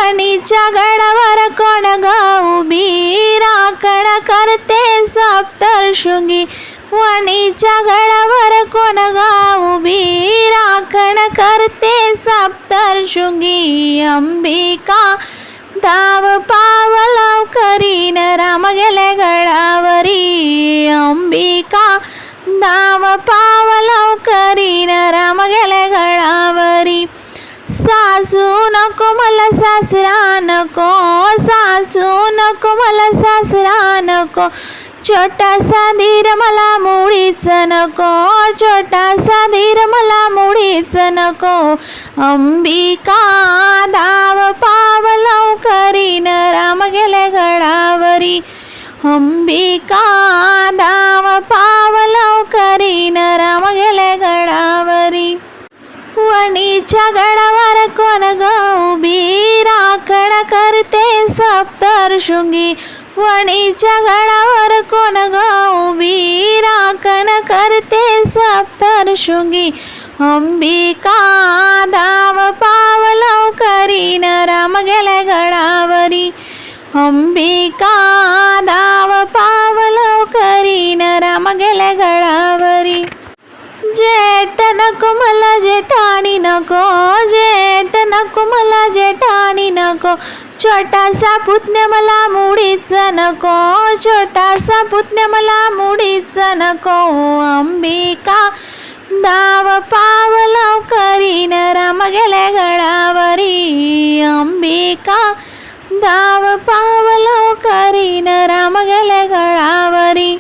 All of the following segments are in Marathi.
वणीच्या गडावर कोण ग उभी राखण करते सप्तशृंगी वणीच्या गडावर कोण ग उभी राखण करते सप्तशृंगी अंबिका धाव पाव लवकरी न राम गेले गडावरी अंबिका धाव पाव लवकरी न राम गेले गडावरी सासू नको मला सासरा नको सासू नको मला सासरा नको छोटासा धीर मला मुळीच नको छोटासा धीर मला मुळीच नको अंबिका धाव पाव लवकरी न राम गेले गडावरी अंबिका धाव पाव लवकरी न राम गेले गडावरी वणीच्या गडावर कोण ग उभी राखण करते सप्तशृंगी वणीच्या गडावर कोण ग उभी राखण करते सप्तशृंगी अंबिका धाव पाव लवकरी न राम गेले गडावरी अंबिका धाव पाव लवकरी न राम गेले गडावरी जेठ नको मला जेठाणी नको जेठ नको मला जेठाणी नको छोटासा पुतण्या मला मुळीच नको छोटासा पुतण्या मला मुळीच नको अंबिका धाव पाव लवकरी न राम गेले गडावरी अंबिका धाव पाव लवकरी न राम गेले गडावरी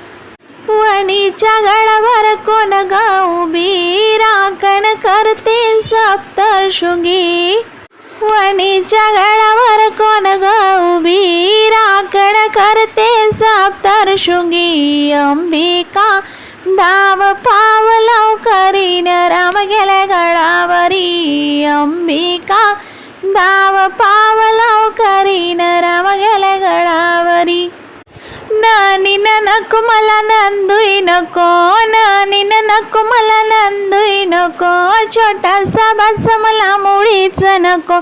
वणीच्या गडावर कोण ग उभी राखण करते सप्तशृंगी वणीच्या गडावर कोण ग उभी राखण करते सप्तशृंगी अंबिका धाव पाव लवकरी न राम गेले गडावरी अंबिका धाव पाव लवकरी न राम गेले गडावरी नानी नको मला नंदुई नको नानी नको मला नंदुई नको छोटासा बास मला मुळीच नको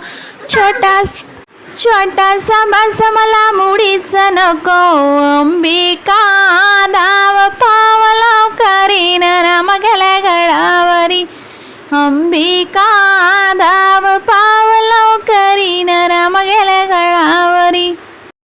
छोटासा बास मला मुळीच नको अंबिका धाव पाव लवकरी न राम गेले गडावरी अंबिका